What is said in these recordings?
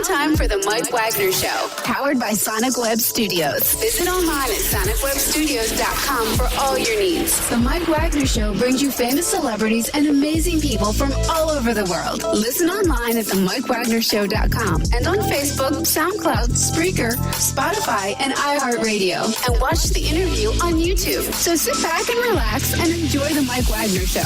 time for the Mike Wagner Show, powered by Sonic Web Studios. Visit online at sonicwebstudios.com for all your needs. The Mike Wagner Show brings you famous celebrities and amazing people from all over the world. Listen online at themikewagnershow.com and on Facebook, SoundCloud, Spreaker, Spotify, and iHeartRadio. And watch the interview on YouTube. So sit back and relax and enjoy the Mike Wagner Show.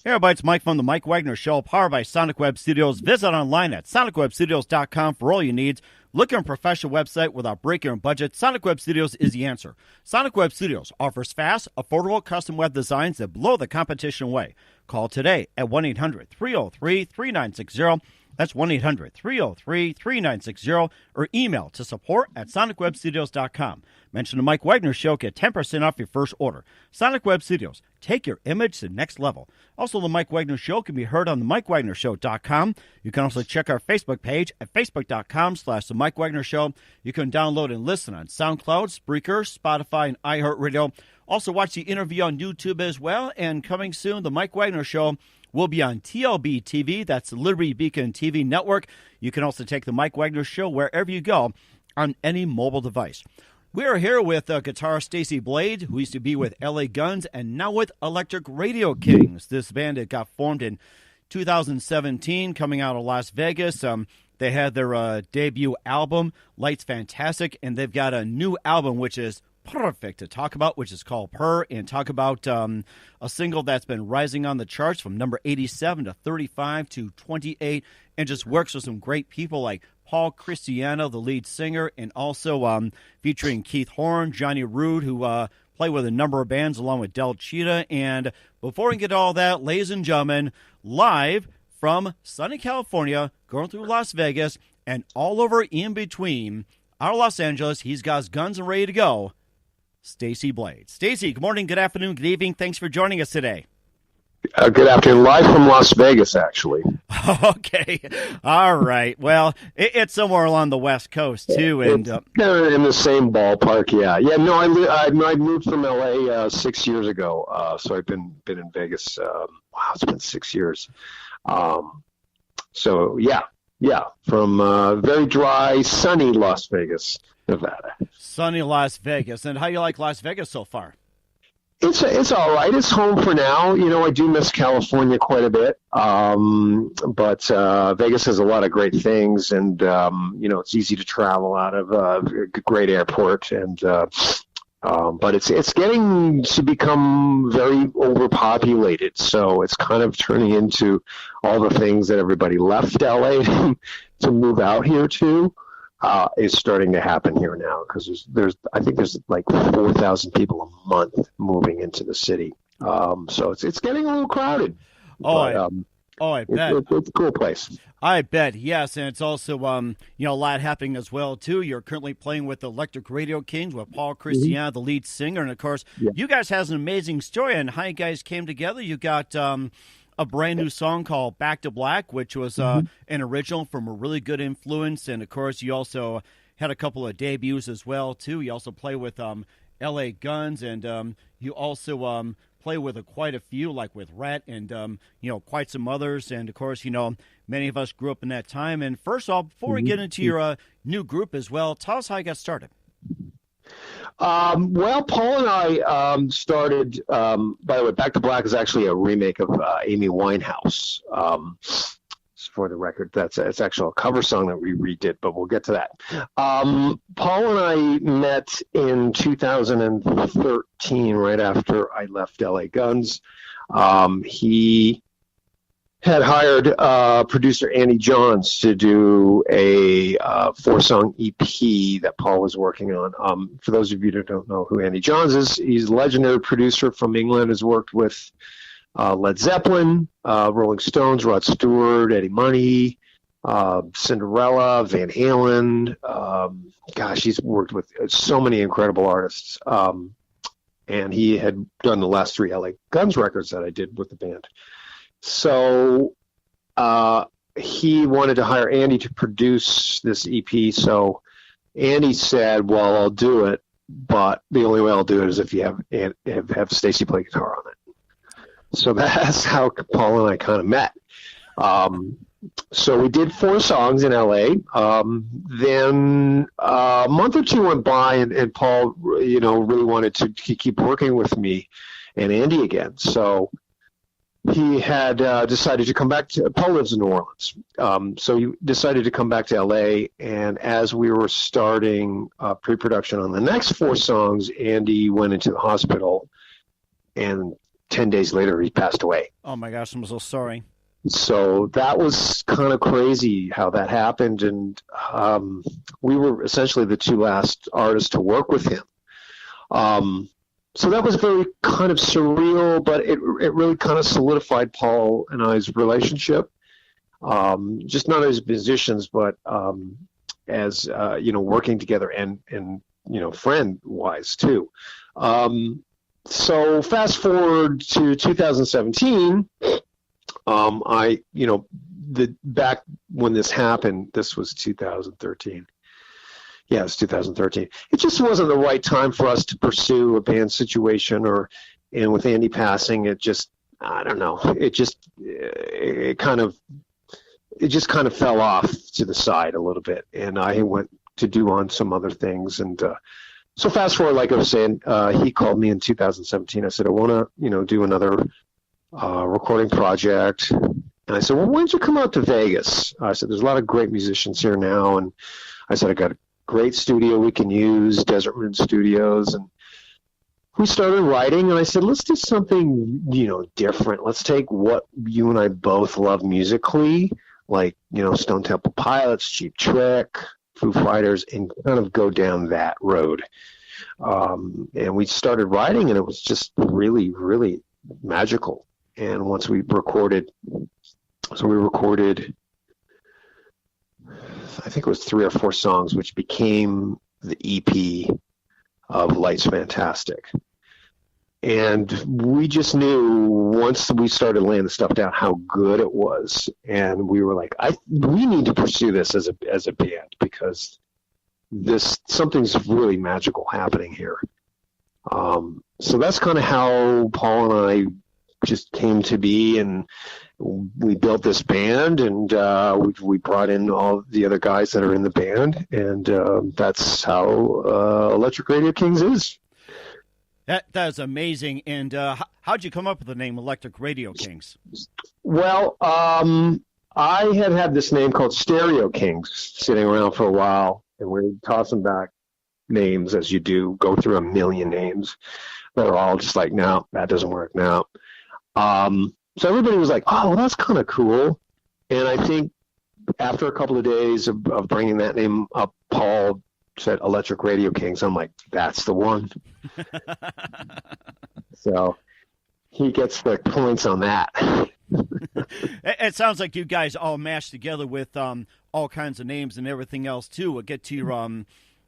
Hey everybody, it's Mike from the Mike Wagner Show, powered by Sonic Web Studios. Visit online at sonicwebstudios.com for all your needs. Look at a professional website without breaking your budget. Sonic Web Studios is the answer. Sonic Web Studios offers fast, affordable, custom web designs that blow the competition away. Call today at 1-800-303-3960. That's 1-800-303-3960, or email to support@sonicwebstudios.com. Mention the Mike Wagner Show, get 10% off your first order. Sonic Web Studios, take your image to the next level. Also, the Mike Wagner Show can be heard on the MikeWagnerShow.com. You can also check our Facebook page at facebook.com/the Mike Wagner Show. You can download and listen on SoundCloud, Spreaker, Spotify, and iHeartRadio. Also, watch the interview on YouTube as well. And coming soon, the Mike Wagner Show will be on TLB TV. That's the Liberty Beacon TV network. You can also take the Mike Wagner Show wherever you go on any mobile device. We are here with guitarist Stacey Blades, who used to be with LA Guns and now with Electric Radio Kings. This band that got formed in 2017, coming out of Las Vegas. They had their debut album, Light's Fantastic, and they've got a new album which is perfect to talk about, which is called Purr, and talk about a single that's been rising on the charts from number 87 to 35 to 28, and just works with some great people like Paul Christiano, the lead singer, and also featuring Keith Horn, Johnny Rude, who play with a number of bands along with Del Cheetah. And before we get to all that, ladies and gentlemen, live from sunny California, going through Las Vegas, and all over in between, out of Los Angeles, he's got his guns and ready to go, Stacey Blades. Stacey, good morning, good afternoon, good evening. Thanks for joining us today. Good afternoon. Live from Las Vegas, actually. Okay. All right. Well, it's somewhere along the West Coast, too. And in the same ballpark, yeah. Yeah, no, I moved from L.A. 6 years ago, so I've been in Vegas. Wow, it's been 6 years. So, yeah, from very dry, sunny Las Vegas, Nevada. Sunny Las Vegas. And how you like Las Vegas so far? It's all right. It's home for now. You know, I do miss California quite a bit, but Vegas has a lot of great things, and you know, it's easy to travel out of a great airport, and but it's getting to become very overpopulated. So it's kind of turning into all the things that everybody left LA to move out here to. Is starting to happen here now, because I think there's like 4,000 people a month moving into the city. So it's getting a little crowded. I bet. It's a cool place. I bet, yes, and it's also a lot happening as well too. You're currently playing with the Electric Radio Kings with Paul Christiano, the lead singer, and of course, you guys has an amazing story on how you guys came together. You got a brand new song called Back to Black, which was an original from a really good influence. And, of course, you also had a couple of debuts as well, too. You also play with L.A. Guns, and you also play with quite a few, like with Rhett and, quite some others. And, of course, many of us grew up in that time. And first off, before we get into your new group as well, tell us how you got started. Well, Paul and I started, by the way, Back to Black is actually a remake of Amy Winehouse. For the record, it's actually a cover song that we redid, but we'll get to that. Paul and I met in 2013, right after I left LA Guns. He had hired producer Andy Johns to do a 4-song EP that Paul was working on. For those of you that don't know who Andy Johns is, he's a legendary producer from England, has worked with Led Zeppelin, Rolling Stones, Rod Stewart, Eddie Money, Cinderella, Van Halen. He's worked with so many incredible artists. And he had done the last 3 LA Guns records that I did with the band. So he wanted to hire Andy to produce this EP. So Andy said, well, I'll do it, but the only way I'll do it is if you have Stacey play guitar on it. So that's how Paul and I kind of met. So we did 4 songs in LA. Then a month or 2 went by, and Paul, really wanted to keep working with me and Andy again. So he had decided to come back to. Paul lives in New Orleans, so he decided to come back to LA. And as we were starting pre-production on the next 4 songs, Andy went into the hospital, and 10 days later he passed away. Oh my gosh, I'm so sorry. So that was kind of crazy how that happened, and we were essentially the 2 last artists to work with him. So that was very kind of surreal, but it really kind of solidified Paul and I's relationship, just not as musicians, but as working together and friend-wise too. So fast forward to 2017. Back when this happened, this was 2013. Yeah, it was 2013. It just wasn't the right time for us to pursue a band situation, and with Andy passing, it just, I don't know, it just kind of fell off to the side a little bit, and I went to do on some other things, and so fast forward, like I was saying, he called me in 2017. I said, I want to, do another recording project. And I said, well, why don't you come out to Vegas? I said, there's a lot of great musicians here now. And I said, I got a great studio we can use, Desert Moon Studios. And we started writing, and I said, let's do something, different. Let's take what you and I both love musically, like, Stone Temple Pilots, Cheap Trick, Foo Fighters, and kind of go down that road. And we started writing, and it was just really, really magical. And once we recorded, I think it was 3 or 4 songs, which became the EP of Light's Fantastic. And we just knew once we started laying the stuff down how good it was. And we were like, we need to pursue this as a band, because something's really magical happening here. So that's kind of how Paul and I just came to be, and we built this band, and we brought in all the other guys that are in the band, and that's how Electric Radio Kings is. That is amazing. And how'd you come up with the name Electric Radio Kings? Well, I had this name called Stereo Kings sitting around for a while, and we were tossing back names as you do, go through a million names that are all just like, no, that doesn't work now. So everybody was like, oh, well, that's kind of cool. And I think after a couple of days of bringing that name up, Paul said Electric Radio Kings. I'm like, that's the one. So he gets the points on that. It sounds like you guys all mashed together with all kinds of names and everything else, too. We'll get to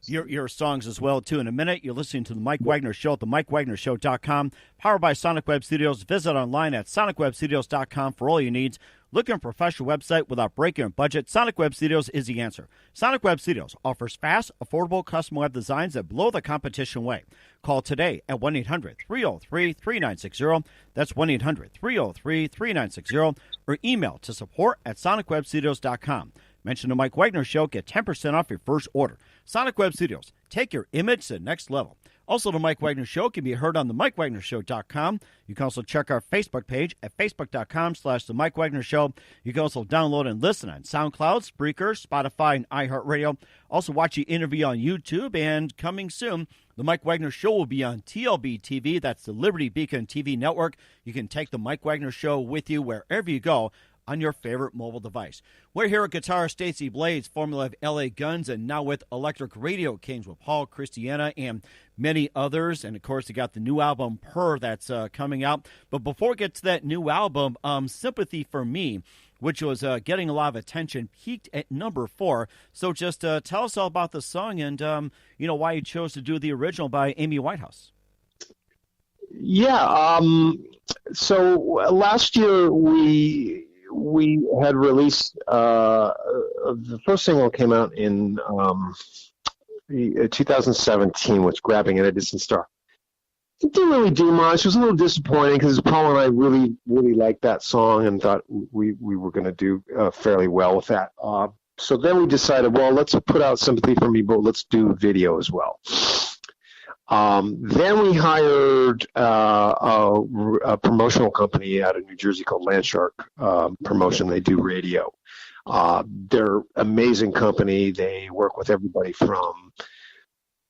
your songs as well, too, in a minute. You're listening to the Mike Wagner Show at the MikeWagnerShow.com, powered by Sonic Web Studios. Visit online at SonicWebStudios.com for all your needs. Looking for a professional website without breaking your budget? Sonic Web Studios is the answer. Sonic Web Studios offers fast, affordable custom web designs that blow the competition away. Call today at 1-800-303-3960. That's 1-800-303-3960. Or email to support@SonicWebStudios.com. Mention the Mike Wagner Show. Get 10% off your first order. Sonic Web Studios. Take your image to the next level. Also, the Mike Wagner Show can be heard on the MikeWagnerShow.com. You can also check our Facebook page at Facebook.com/The Mike Wagner Show. You can also download and listen on SoundCloud, Spreaker, Spotify, and iHeartRadio. Also, watch the interview on YouTube. And coming soon, the Mike Wagner Show will be on TLB TV. That's the Liberty Beacon TV network. You can take the Mike Wagner Show with you wherever you go on your favorite mobile device. We're here at guitarist Stacey Blades, formerly of LA Guns, and now with Electric Radio Kings with Paul Christiana and many others. And, of course, you got the new album, Purr, that's coming out. But before we get to that new album, Sympathy for Me, which was getting a lot of attention, peaked at number 4. So just tell us all about the song and, why you chose to do the original by Amy Whitehouse. Yeah. So last year we had released the first single came out in 2017, which Grabbing an Edison Star. It didn't really do much. It was a little disappointing because Paul and I really, really liked that song and thought we were going to do fairly well with that. So then we decided, well, let's put out Sympathy for Me, but let's do video as well. Then we hired a promotional company out of New Jersey called Landshark Promotion. They do radio. They're an amazing company. They work with everybody from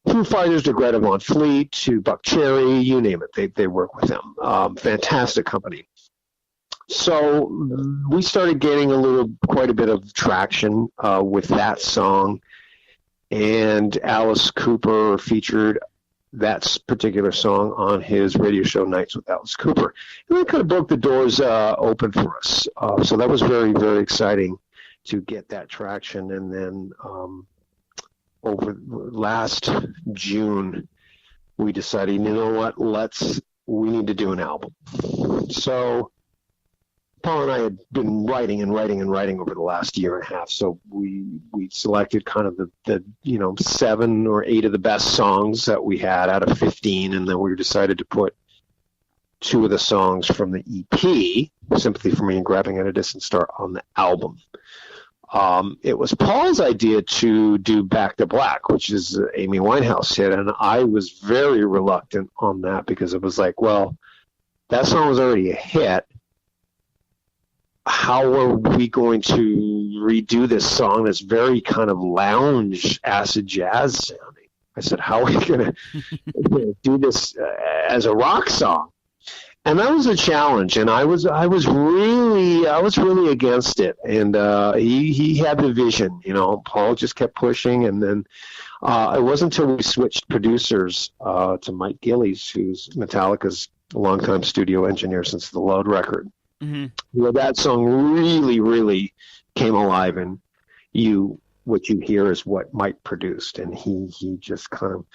Foo Fighters to Greta Van Fleet to Buck Cherry, you name it. They work with them. Fantastic company. So we started getting quite a bit of traction with that song, and Alice Cooper featured that particular song on his radio show Nights with Alice Cooper. And that kind of broke the doors open for us. So that was very, very exciting to get that traction. And then over last June, we decided, you know what, we need to do an album. So Paul and I had been writing over the last year and a half. So we selected kind of the 7 or 8 of the best songs that we had out of 15, and then we decided to put 2 of the songs from the EP, Sympathy for Me and Grabbing at a Distant Star, on the album. It was Paul's idea to do Back to Black, which is an Amy Winehouse hit, and I was very reluctant on that because it was like, well, that song was already a hit. How are we going to redo this song that's very kind of lounge acid jazz sounding? I said, how are we going to do this as a rock song? And that was a challenge, and I was really against it. And he had the vision, Paul just kept pushing, and then it wasn't until we switched producers to Mike Gillies, who's Metallica's longtime studio engineer since the Load record. Mm-hmm. Where that song really, really came alive, and what you hear is what Mike produced, and he just kind of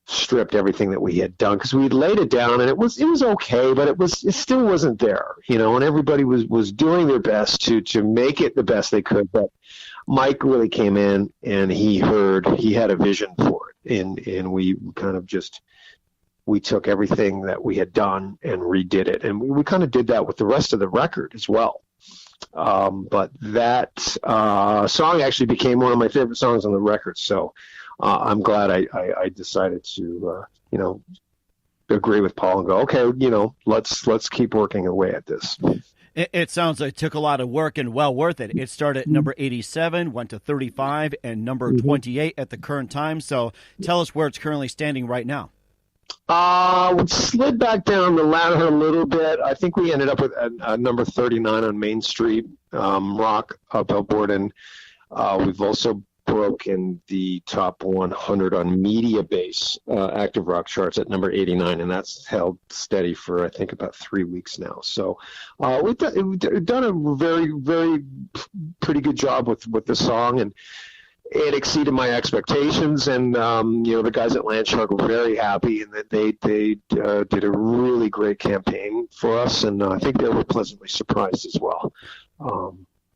stripped everything that we had done because we had laid it down, and it was okay, but it still wasn't there, and everybody was doing their best to make it the best they could. But Mike really came in, and he had a vision for it, and we kind of just. We took everything that we had done and redid it. And we kind of did that with the rest of the record as well. But that song actually became one of my favorite songs on the record. So I'm glad I decided to, agree with Paul and go, okay, let's keep working away at this. It sounds like it took a lot of work and well worth it. It started at number 87, went to 35, and number 28 at the current time. So tell us where it's currently standing right now. We slid back down the ladder a little bit. I think we ended up with number 39 on Main Street Rock Billboard, and we've also broken the top 100 on Mediabase active rock charts at number 89, and that's held steady for I think about 3 weeks now. So we've done a very, very pretty good job with the song, and it exceeded my expectations, and the guys at Landshark were very happy, and that they did a really great campaign for us, and I think they were pleasantly surprised as well.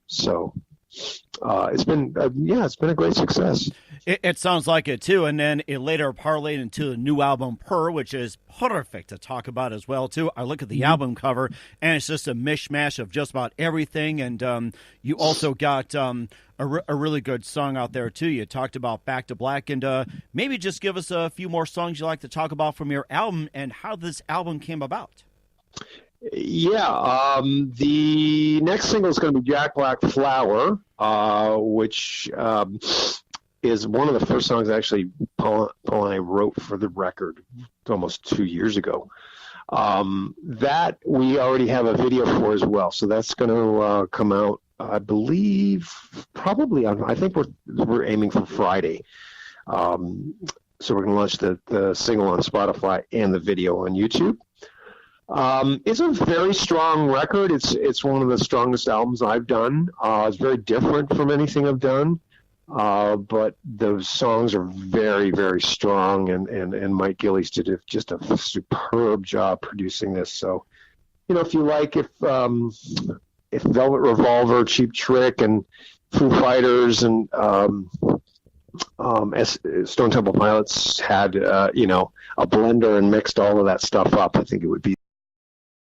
It's been a great success. It sounds like it too, and then it later parlayed into the new album Purr, which is perfect to talk about as well too. I look at the album cover, and it's just a mishmash of just about everything, and you also got a really good song out there too. You talked about Back to Black, and maybe just give us a few more songs you like to talk about from your album and how this album came about. Yeah, the next single is going to be Jack Black Flower, which is one of the first songs actually Paul and I wrote for the record almost 2 years ago. That we already have a video for as well, so that's going to come out, I believe, probably on. I think we're aiming for Friday. So we're going to launch the single on Spotify and the video on YouTube. It's a very strong record. It's one of the strongest albums I've done. It's very different from anything I've done, but the songs are very, very strong, and Mike Gillies did just a superb job producing this. So, if you like, if Velvet Revolver, Cheap Trick, and Foo Fighters, and as Stone Temple Pilots had, a blender and mixed all of that stuff up, I think it would be